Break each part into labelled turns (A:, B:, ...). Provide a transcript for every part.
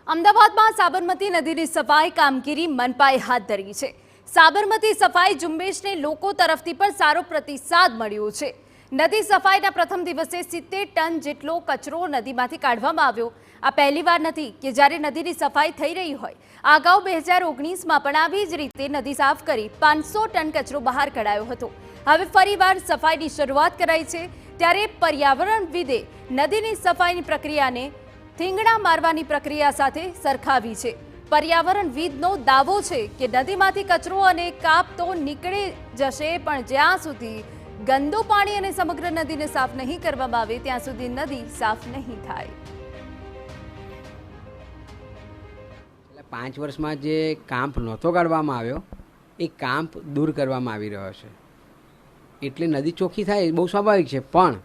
A: અમદાવાદમાં સાબરમતી નદીની સફાઈ કામગીરી મનપાએ હાથ ધરી છે। સાબરમતી સફાઈ ઝુંબેશને લોકો તરફથી પણ સારો પ્રતિસાદ મળ્યો છે। નદી સફાઈના પ્રથમ દિવસે 70 ટન જેટલો કચરો નદીમાંથી કાઢવામાં આવ્યો। આ પહેલીવાર નથી કે જ્યારે નદીની સફાઈ થઈ રહી હોય। અગાઉ 2019માં પણ આવી જ રીતે નદી સાફ કરી 500 ટન કચરો બહાર કઢાયો હતો। હવે ફરીવાર સફાઈની શરૂઆત કરાઈ છે, ત્યારે પર્યાવરણવિદે નદીની સફાઈની પ્રક્રિયાને થીંગડા મારવાની પ્રક્રિયા સાથે સરખાવી છે। પર્યાવરણવિદનો દાવો છે કે નદીમાંથી કચરો અને કાપ તો નીકળી જશે, પણ જ્યાં સુધી ગંદુ પાણી અને સમગ્ર નદીને સાફ નહીં કરવામાં આવે ત્યાં સુધી નદી સાફ નહીં થાય।
B: 5 વર્ષમાં જે કાંપ નહોતો કાઢવામાં આવ્યો એ કાંપ દૂર કરવામાં આવી રહ્યો છે, એટલે નદી ચોખ્ખી થાય બહુ સ્વાભાવિક છે। પણ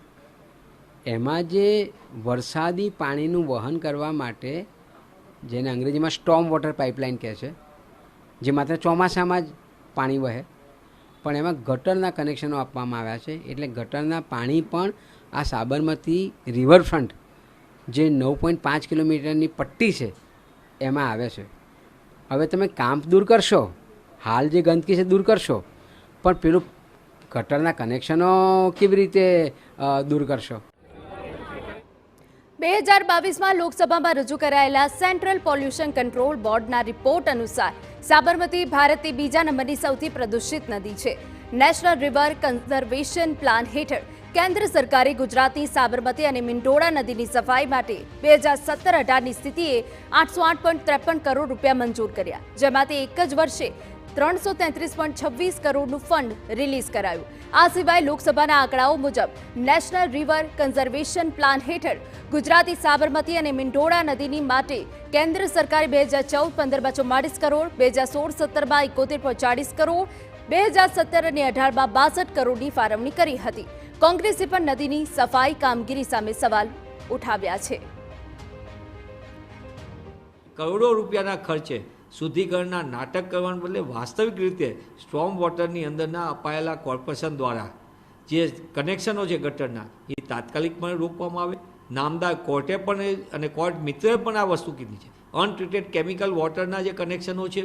B: એમાં જે વરસાદી પાણીનું વહન કરવા માટે, જેને અંગ્રેજીમાં સ્ટોર્મ વોટર પાઇપલાઇન કહે છે, જે માત્ર ચોમાસામાં જ પાણી વહે, પણ એમાં ગટરના કનેક્શનો આપવામાં આવ્યા છે। એટલે ગટરના પાણી પણ આ સાબરમતી રિવરફ્રન્ટ જે 9.5 કિલોમીટરની પટ્ટી છે એમાં આવે છે। હવે તમે કાંપ દૂર કરશો, હાલ જે ગંદકી છે દૂર કરશો, પણ પેલું ગટરના કનેક્શનો કેવી રીતે દૂર કરશો?
A: 2022માં લોકસભામાં રજૂ કરાયેલા સેન્ટ્રલ પોલ્યુશન કંટ્રોલ બોર્ડના રિપોર્ટ અનુસાર સાબરમતી ભારતની બીજા નંબરની સૌથી પ્રદૂષિત નદી છે। નેશનલ રિવર કન્ઝર્વેશન પ્લાન હેઠળ કેન્દ્ર સરકારે ગુજરાતની સાબરમતી અને મીંઢોળા નદીની સફાઈ માટે 2017-18ની સ્થિતિએ 808.53 કરોડ રૂપિયા મંજૂર કર્યા, જેમાંથી એક જ વર્ષે 333.26 કરોડનું ફંડ રિલીઝ કરાયું। આ સિવાય લોકસભાના આંકડાઓ મુજબ નેશનલ રિવર કન્ઝર્વેશન પ્લાન હેઠળ ગુજરાતી સાબરમતી અને મીંઢોળા નદીની માટે કેન્દ્ર સરકારે 2014-15માં 44 કરોડ, 2016-17માં 71.40 કરોડ, 2017 અને 18માં 62 કરોડની ફાળવણી કરી હતી। કોંગ્રેસે પણ નદીની સફાઈ કામગીરી સામે સવાલ ઉઠાવ્યા છે।
C: કરોડો રૂપિયાના ખર્ચે શુદ્ધિકરણના નાટક કરવાને બદલે વાસ્તવિક રીતે સ્ટ્રોમ વોટરની અંદરના અપાયેલા કોર્પોરેશન દ્વારા જે કનેક્શનો છે ગટરના, એ તાત્કાલિકપણે રોકવામાં આવે। નામદાર કોર્ટે પણ અને કોર્ટ મિત્રએ પણ આ વસ્તુ કીધી છે। અનટ્રીટેડ કેમિકલ વોટરના જે કનેક્શનો છે,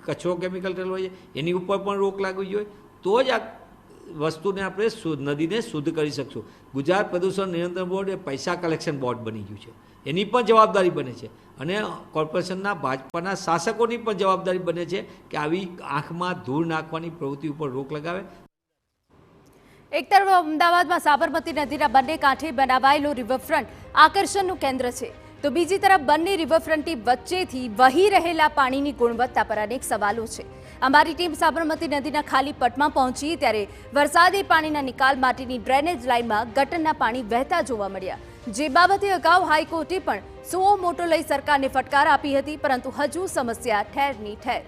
C: કચરો કેમિકલ હોય છે, એની ઉપર પણ રોક લાગવી જોઈએ, તો જ આ વસ્તુને આપણે નદીને શુદ્ધ કરી શકશું। ગુજરાત પ્રદૂષણ નિયંત્રણ બોર્ડ એ પૈસા કલેક્શન બોર્ડ બની ગયું છે, એની પણ જવાબદારી બને છે, અને કોર્પોરેશનના ભાજપાના શાસકોની પણ જવાબદારી બને છે કે આવી આંખમાં ધૂળ નાખવાની પ્રવૃત્તિ ઉપર રોક લગાવે।
A: એક તરફ અમદાવાદમાં સાબરમતી નદીના બંને કાંઠે બનાવાયેલું રિવરફ્રન્ટ આકર્ષણનું કેન્દ્ર છે, તો બીજી તરફ બંને રિવરફ્રન્ટની વચ્ચેથી વહી રહેલા પાણીની ગુણવત્તા પર અનેક સવાલો છે। અમારી ટીમ સાબરમતી નદીના ખાલી પટમાં પહોંચી ત્યારે વરસાદી પાણીના નિકાલ માટેની ડ્રેનેજ લાઇનમાં ગટરના પાણી વહેતા જોવા મળ્યા, જે બાબતે અગાઉ હાઈકોર્ટે પણ સુઓ મોટો લઈ સરકારને ફટકાર આપી હતી, પરંતુ હજુ સમસ્યા ઠેરની ઠેર।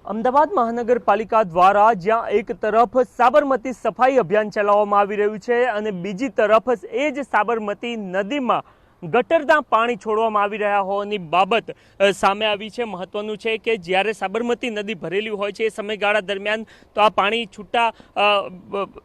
D: અમદાવાદ મહાનગરપાલિકા દ્વારા જ્યાં એક તરફ સાબરમતી સફાઈ અભિયાન ચલાવવામાં આવી રહ્યું છે અને બીજી તરફ એ જ સાબરમતી નદીમાં ગટરના પાણી છોડવામાં આવી રહ્યા હોવાની બાબત સામે આવી છે। મહત્વનું છે કે જ્યારે સાબરમતી નદી ભરેલી હોય છે એ સમયગાળા દરમિયાન તો આ પાણી છૂટા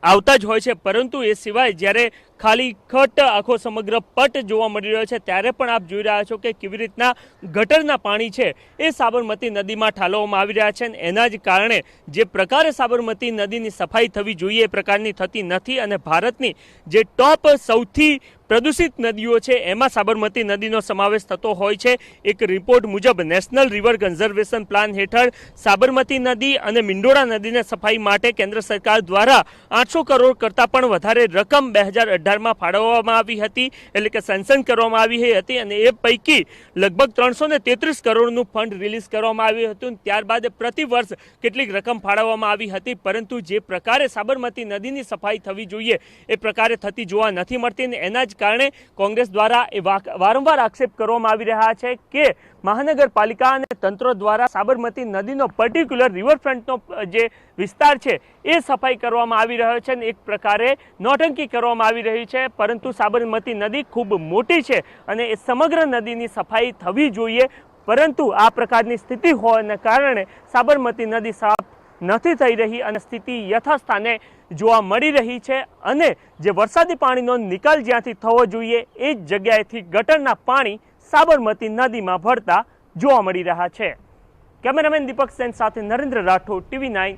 D: આવતા જ હોય છે, પરંતુ એ સિવાય જ્યારે ખાલી ખટ આખો સમગ્ર પટ જોવા મળી રહ્યો છે ત્યારે પણ આપ જોઈ રહ્યા છો કે કેવી રીતના ગટરના પાણી છે એ સાબરમતી નદીમાં ઠાલવવામાં આવી રહ્યા છે, અને એના જ કારણે જે પ્રકારે સાબરમતી નદીની સફાઈ થવી જોઈએ એ પ્રકારની થતી નથી, અને ભારતની જે ટોપ સૌથી પ્રદૂષિત નદીઓ છે એમાં સાબરમતી નદીનો સમાવેશ થતો હોય છે। એક રિપોર્ટ મુજબ નેશનલ રિવર કન્ઝર્વેશન પ્લાન હેઠળ સાબરમતી નદી અને મીંઢોળા નદીને સફાઈ માટે કેન્દ્ર સરકાર દ્વારા 800 કરોડ કરતાં પણ વધારે રકમ 2018માં ફાળવવામાં આવી હતી, એટલે કે સેન્કશન કરવામાં આવી હતી, અને એ પૈકી લગભગ 333 કરોડનું ફંડ રિલીઝ કરવામાં આવ્યું હતું। ત્યારબાદ પ્રતિ વર્ષ કેટલીક રકમ ફાળવવામાં આવી હતી, પરંતુ જે પ્રકારે સાબરમતી નદીની સફાઈ થવી જોઈએ એ પ્રકારે થતી જોવા નથી મળતી, અને એના જ કારણે કોંગ્રેસ દ્વારા એ વારંવાર આક્ષેપ કરવામાં આવી રહ્યા છે કે મહાનગરપાલિકા અને તંત્ર દ્વારા સાબરમતી નદીનો પર્ટિક્યુલર રિવરફ્રન્ટનો જે વિસ્તાર છે એ સફાઈ કરવામાં આવી રહ્યો છે, અને એક પ્રકારે નોટંકી કરવામાં આવી રહી છે, પરંતુ સાબરમતી નદી ખૂબ મોટી છે અને એ સમગ્ર નદીની સફાઈ થવી જોઈએ, પરંતુ આ પ્રકારની સ્થિતિ હોવાને કારણે સાબરમતી નદી સાફ નથી થઈ રહી અને સ્થિતિ યથાસ્થાને જોવા મળી રહી છે અને જે વરસાદી પાણીનો નિકાલ જ્યાંથી થવો જોઈએ એ જ જગ્યાએથી ગટરના પાણી સાબરમતી નદીમાં ભળતા જોવા મળી રહ્યા છે. કેમેરામેન દીપક સેન સાથે નરેન્દ્ર રાઠોડ, TV9.